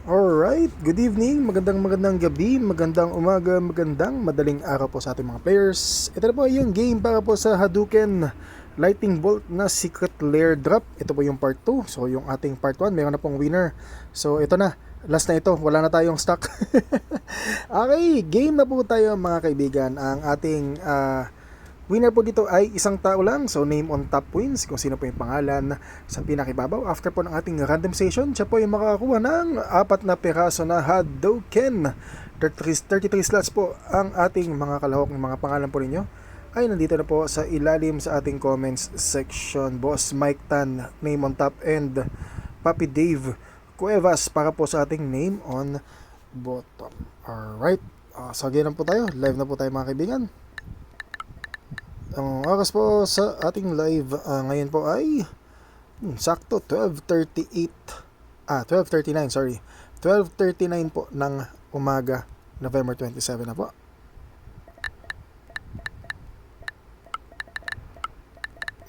Alright, good evening, magandang gabi, magandang umaga, magandang madaling araw po sa ating mga players. Ito na po yung game para po sa Hadouken Lightning Bolt na Secret Lair Drop. Ito po yung part 2, so yung ating part 1, mayroon na pong winner. So ito na, last na ito, wala na tayong stock. Okay, game na po tayo mga kaibigan. Ang ating winner po dito ay isang tao lang. So name on top wins, kung sino po yung pangalan sa pinakibabaw. After po ng ating randomization, siya po yung makakakuha ng 4 na piraso na Hadouken. 33 slots po ang ating mga kalahok ng mga pangalan po ninyo ay nandito na po sa ilalim sa ating comments section. Boss Mike Tan, name on top, and Papi Dave Cuevas para po sa ating name on bottom. Alright, so again po tayo, live na po tayo mga kaibigan. Ang oras po sa ating live ngayon po ay sakto 12:39, sorry. 12:39 po ng umaga, November 27 na po.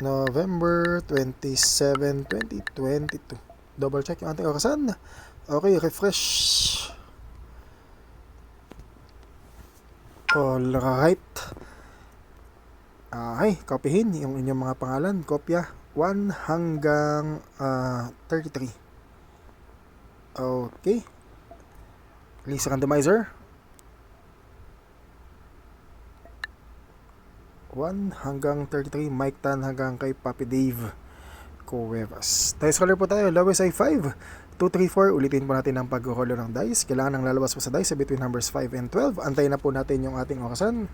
November 27, 2022. Double check yung ating orasan. Okay, refresh. Alright. Okay, kopyahin yung inyong mga pangalan. Kopya 1 hanggang 33. Okay. Release randomizer. 1 hanggang 33. Mike Tan hanggang kay Papi Dave Cuevas. Dice roller po tayo. Lowest ay 5. 2, 3, 4. Ulitin po natin ang pag-roller ng dice. Kailangan nang lalabas po sa dice between numbers 5 and 12. Antayin na po natin yung ating orasan.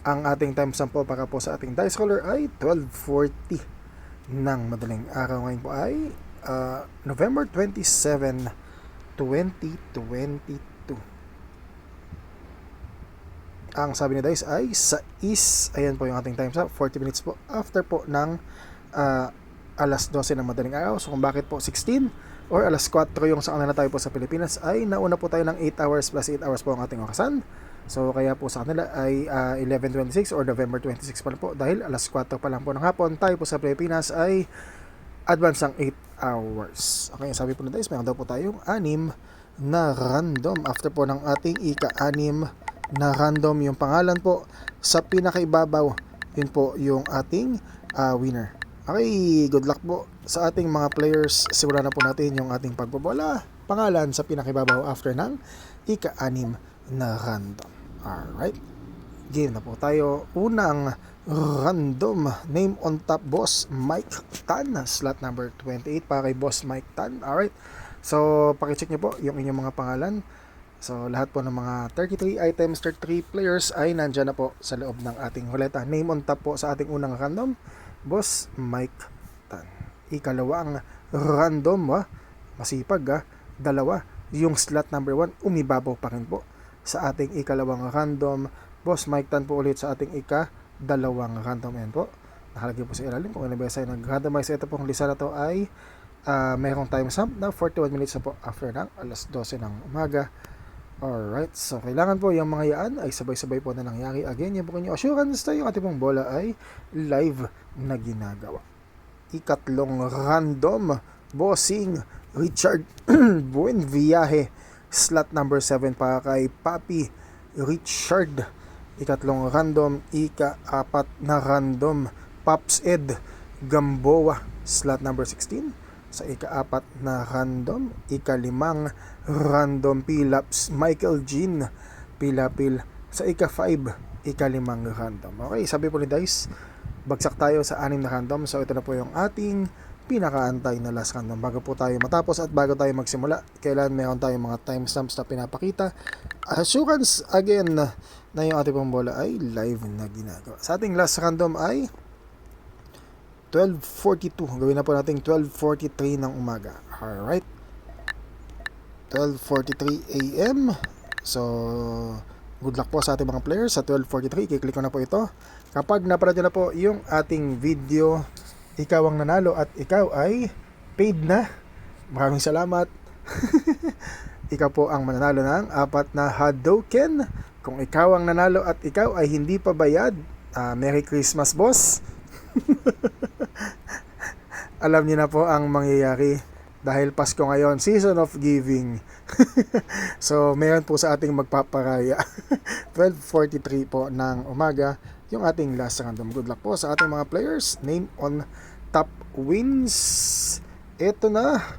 Ang ating time stamp po para po sa ating dice roller ay 12:40 ng madaling araw. Ngayon po ay November 27, 2022. Ang sabi ni dice ay 6. Ayan po yung ating time stamp. 40 minutes po after po ng alas 12 ng madaling araw. So kung bakit po 16 or alas 4 yung sa kanila tayo po sa Pilipinas, ay nauna po tayo ng 8 hours plus 8 hours po ang ating orasan. So kaya po sa kanila ay 11:26 or November 26 pa lang po, dahil alas 4 pa lang po ng hapon. Tayo po sa Pilipinas ay advance ang 8 hours. Okay, sabi po na guys, mayroon daw po tayong 6 na random. After po ng ating ika-6 na random, yung pangalan po sa pinakaibabaw, yun po yung ating winner. Okay, good luck po sa ating mga players. Siguraduhin na po natin yung ating pagbobola. Pangalan sa pinakaibabaw after ng ika-6 na random. Alright, game na po tayo. Unang random, name on top, Boss Mike Tan, slot number 28 para kay Boss Mike Tan. Alright, so pakicheck nyo po yung inyong mga pangalan. So lahat po ng mga 33 items, 33 players ay nandyan na po sa loob ng ating ruleta. Name on top po sa ating unang random, Boss Mike Tan. Ikalawang random, masipag, dalawa. Yung slot number 1 umibabaw pa rin po sa ating ikalawang random, Boss Mike Tan po ulit sa ating ika-2 random. Yan po, nakalagay po sa ilalim kung ano ba sa nag-randomize. Ito pong lista na to ay mayroong time stamp na 41 minutes na po after ng alas 12 ng umaga. Alright, so kailangan po yung mga yan ay sabay-sabay po na nangyari. Again, yan po kanyang assurance na yung ating pong bola ay live na ginagawa. Ikatlong random, Bossing Richard Buenviaje, slot number 7 para kay Papi Richard. Ikatlong random, ika-4 na random, Pops Ed Gamboa, slot number 16. Sa ika-4 na random, ika-5 random, Pilaps Michael Jean Pilapil. Sa ika-5, ika-5 random. Okay, sabi po ni Dice, bagsak tayo sa 6 na random. So ito na po yung ating pinakaantay na last random. Bago po tayo matapos at bago tayo magsimula, kailan meron tayong mga timestamps na pinapakita. Assurance again na yung ating pong bola ay live na ginagawa. Sa ating last random ay 12:42. Gawin na po natin 12:43 ng umaga. Alright, 12:43 AM. So good luck po sa ating mga players. Sa 12:43, i-click ko na po ito. Kapag napanood na po yung ating video, ikaw ang nanalo at ikaw ay paid na. Maraming salamat. Ikaw po ang mananalo ng 4 na Hadouken. Kung ikaw ang nanalo at ikaw ay hindi pa bayad, Merry Christmas, boss. Alam niyo na po ang mangyayari dahil Pasko ngayon, season of giving. So, meron po sa ating magpaparaya. 12:43 po ng umaga, yung ating last random. Good luck po sa ating mga players. Name on top wins. Ito na.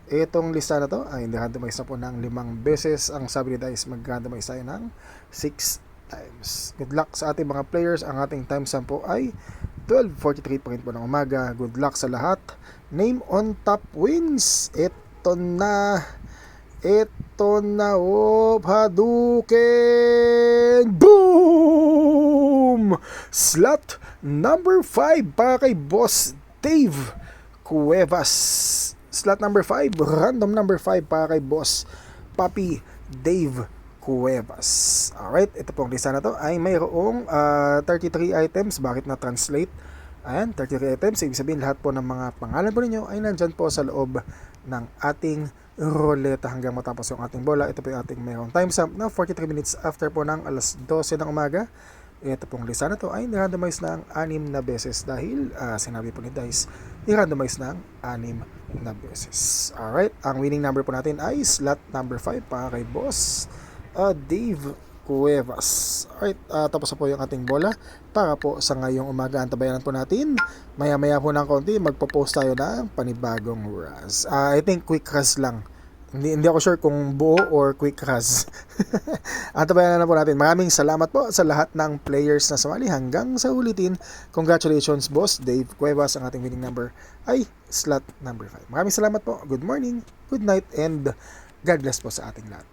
Itong lista na to ay randomize na po ng 5 beses. Ang sabi ni Dice, mag-randomize tayo ng 6 times. Good luck sa ating mga players. Ang ating time stamp po ay 12:43 pa rin po ng umaga. Good luck sa lahat. Name on top wins. Ito na. Hadouken! Boom! Slot number 5 para kay Boss Dave Cuevas. Slot number 5, random number 5 para kay Boss Papi Dave Cuevas. Alright, ito pong lista na to ay mayroong 33 items. Bakit na translate? Ayan, 33 items. Ibig sabihin lahat po ng mga pangalan po ninyo ay nandyan po sa loob ng ating ruleta hanggang matapos yung ating bola. Ito po yung ating mayroong time stamp na 43 minutes after po ng alas 12 ng umaga. Ito pong lista na to ay ni-randomize na ang 6 na beses dahil sinabi po ni Dice, i-randomize na ang 6 na beses. Alright, ang winning number po natin ay slot number 5 para kay Boss Dave Cuevas. Alright, tapos na po yung ating bola para po sa ngayong umaga. Antabayanan po natin. Maya-maya po ng konti, magpo-post tayo ng panibagong RAS. I think quick RAS lang. Hindi ako sure kung buo or quick RAS. Antabayanan na po natin. Maraming salamat po sa lahat ng players na sumali hanggang sa ulitin. Congratulations, Boss Dave Cuevas. Ang ating winning number ay slot number 5. Maraming salamat po. Good morning, good night, and God bless po sa ating lahat.